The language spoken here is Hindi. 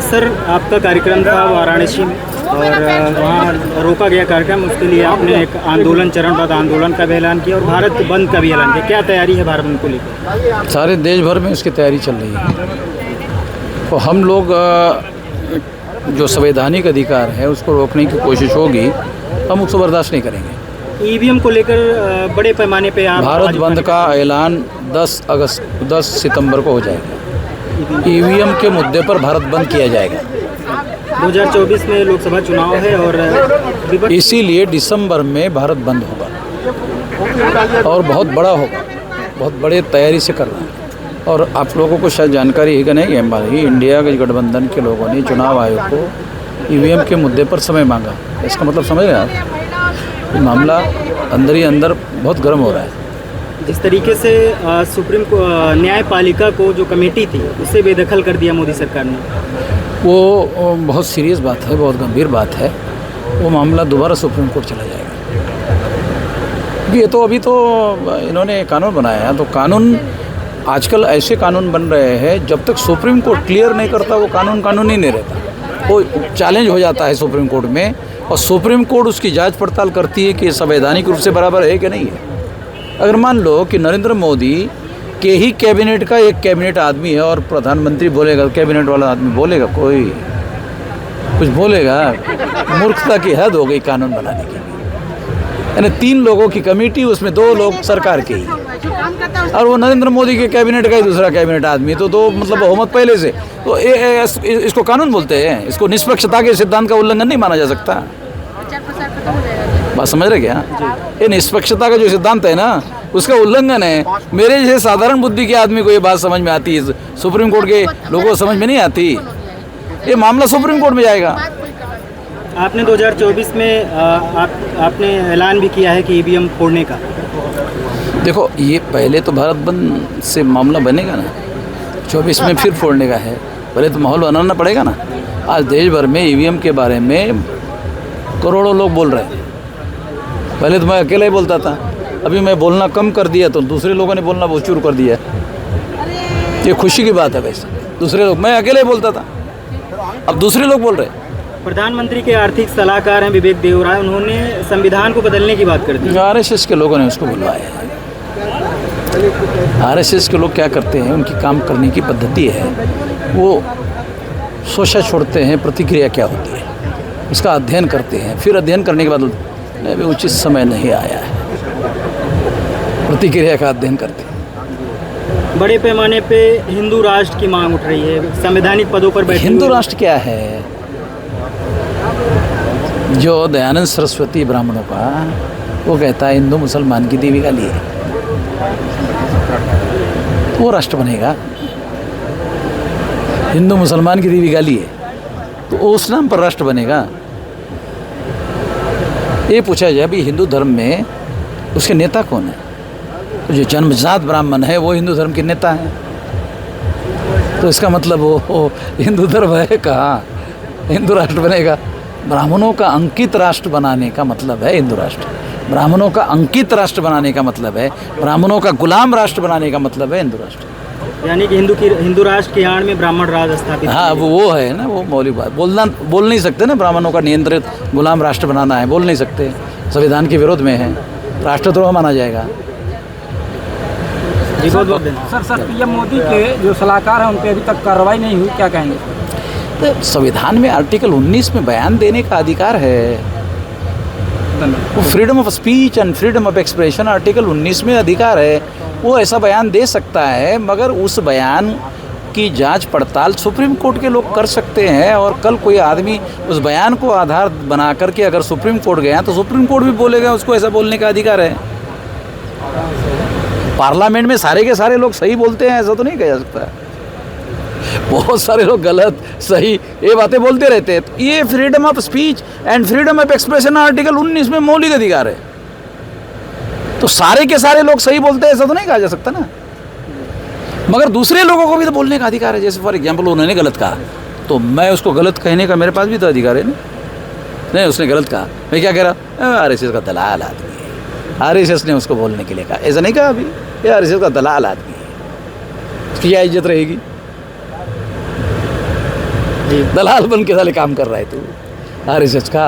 सर आपका कार्यक्रम था वाराणसी में और वहाँ रोका गया कार्यक्रम, उसके लिए आपने एक आंदोलन, चरणबद्ध आंदोलन का भी ऐलान किया और भारत बंद का भी ऐलान किया। क्या तैयारी है भारत बंद को लेकर? सारे देश भर में इसकी तैयारी चल रही है। तो हम लोग जो संवैधानिक अधिकार है उसको रोकने की कोशिश होगी, हम उसको बर्दाश्त नहीं करेंगे। ईवीएम को लेकर बड़े पैमाने पे आप भारत बंद का ऐलान 10 सितंबर को हो जाएगा। ईवीएम के मुद्दे पर भारत बंद किया जाएगा। 2024 में लोकसभा चुनाव है और इसीलिए दिसंबर में भारत बंद होगा और बहुत बड़ा होगा, बहुत बड़े तैयारी से कर रहे हैं। और आप लोगों को शायद जानकारी है कि नहीं, हमारी इंडिया के गठबंधन के लोगों ने चुनाव आयोग को ईवीएम के मुद्दे पर समय मांगा। इसका मतलब समझ रहे हैं आप, ये मामला अंदर ही अंदर बहुत गर्म हो रहा है। जिस तरीके से सुप्रीम न्यायपालिका को जो कमेटी थी उसे बेदखल कर दिया मोदी सरकार ने, वो बहुत सीरियस बात है, बहुत गंभीर बात है। वो मामला दोबारा सुप्रीम कोर्ट चला जाएगा। ये तो अभी तो इन्होंने कानून बनाया है, तो कानून आजकल ऐसे कानून बन रहे हैं जब तक सुप्रीम कोर्ट क्लियर नहीं करता वो कानून ही नहीं रहता। वो चैलेंज हो जाता है सुप्रीम कोर्ट में और सुप्रीम कोर्ट उसकी जांच पड़ताल करती है कि संवैधानिक रूप से बराबर है कि नहीं है। अगर मान लो कि नरेंद्र मोदी के ही कैबिनेट का एक कैबिनेट आदमी है और प्रधानमंत्री बोलेगा, कैबिनेट वाला आदमी बोलेगा, कोई कुछ बोलेगा, मूर्खता की हद हो गई कानून बनाने की। यानी 3 लोगों की कमेटी, उसमें 2 लोग सरकार के ही, और वो नरेंद्र मोदी के कैबिनेट का ही दूसरा कैबिनेट आदमी, तो मतलब बहुमत पहले से। तो इसको कानून बोलते हैं। इसको निष्पक्षता के सिद्धांत का उल्लंघन नहीं माना जा सकता। बात समझ रहे क्या? ये निष्पक्षता का जो सिद्धांत है ना, उसका उल्लंघन है। मेरे जैसे साधारण बुद्धि के आदमी को ये बात समझ में आती है, सुप्रीम कोर्ट के लोगों को समझ में नहीं आती। ये मामला सुप्रीम कोर्ट में जाएगा। आपने 2024 में आपने ऐलान भी किया है कि ईवीएम फोड़ने का। देखो, ये पहले तो भारत बंद से मामला बनेगा ना, 24 में फिर फोड़ने का है। पहले तो माहौल बनाना पड़ेगा ना। आज देश भर में ईवीएम के बारे में करोड़ों लोग बोल रहे हैं। पहले तो मैं अकेला ही बोलता था, अभी मैं बोलना कम कर दिया तो दूसरे लोगों ने बोलना बहुत शुरू कर दिया। ये खुशी की बात है। वैसे दूसरे लोग, मैं अकेले ही बोलता था, अब दूसरे लोग बोल रहे हैं। प्रधानमंत्री के आर्थिक सलाहकार हैं विवेक देवराय, उन्होंने संविधान को बदलने की बात कर दी। आरएसएस के लोगों ने उसको बुलवाया है। आरएसएस के लोग क्या करते हैं, उनकी काम करने की पद्धति है, वो सोचा छोड़ते हैं प्रतिक्रिया क्या होती है, उसका अध्ययन करते हैं, फिर अध्ययन करने के बाद अभी उचित समय नहीं आया है, प्रतिक्रिया का अध्ययन करते हैं। बड़े पैमाने पे हिंदू राष्ट्र की मांग उठ रही है, संवैधानिक पदों पर बैठे। हिंदू राष्ट्र क्या है? जो दयानंद सरस्वती ब्राह्मणों का, वो कहता है हिंदू मुसलमान की देवी गाली है, वो राष्ट्र बनेगा। हिंदू मुसलमान की देवी गाली है तो उस नाम पर राष्ट्र बनेगा। ये पूछा जाए अभी हिंदू धर्म में उसके नेता कौन है? जो जन्मजात ब्राह्मण है वो हिंदू धर्म के नेता हैं। तो इसका मतलब वो हिंदू धर्म है कहाँ? हिंदू राष्ट्र बनेगा। ब्राह्मणों का अंकित राष्ट्र बनाने का मतलब है हिंदू राष्ट्र। ब्राह्मणों का अंकित राष्ट्र बनाने का मतलब है, ब्राह्मणों का गुलाम राष्ट्र बनाने का मतलब है हिंदू राष्ट्र। यानी कि हिंदू राष्ट्र की आड़ में ब्राह्मण राज स्थापित। हाँ, वो है ना, वो मौलिक बात बोल नहीं सकते ना। ब्राह्मणों का नियंत्रित गुलाम राष्ट्र बनाना है, बोल नहीं सकते, संविधान के विरोध में है, राष्ट्रद्रोह माना जाएगा। जी बहुत बहुत सर पीएम मोदी के जो सलाहकार हैं उन पर अभी तक कार्रवाई नहीं हुई, क्या कहेंगे? तो संविधान में आर्टिकल 19 में बयान देने का अधिकार है। वो freedom of speech and freedom of expression article 19 में अधिकार है। वो ऐसा बयान दे सकता है, मगर उस बयान की जांच पड़ताल सुप्रीम कोर्ट के लोग कर सकते हैं। और कल कोई आदमी उस बयान को आधार बना करके अगर सुप्रीम कोर्ट गया तो सुप्रीम कोर्ट भी बोलेगा उसको ऐसा बोलने का अधिकार है। पार्लियामेंट में सारे के सारे लोग सही बोलते हैं ऐसा तो नहीं कहा जा सकता। बहुत सारे लोग गलत सही ये बातें बोलते रहते हैं। तो ये freedom of speech and freedom of expression article 19 में मौलिक अधिकार है। तो सारे के सारे लोग सही बोलते हैं ऐसा तो नहीं कहा जा सकता ना। मगर दूसरे लोगों को भी तो बोलने का अधिकार है। जैसे फॉर एग्जाम्पल उन्होंने गलत कहा तो मैं उसको गलत कहने का मेरे पास भी तो अधिकार है ना। नहीं, उसने गलत कहा, मैं क्या कह रहा? आरएसएस का दलाल आदमी है, आरएसएस ने उसको बोलने के लिए कहा। ऐसा नहीं कहा अभी, ये आरएसएस का दलाल आदमी है, उसकी क्या इज्जत रहेगी? दलाल बन के साले काम कर रहा है तू RSS का।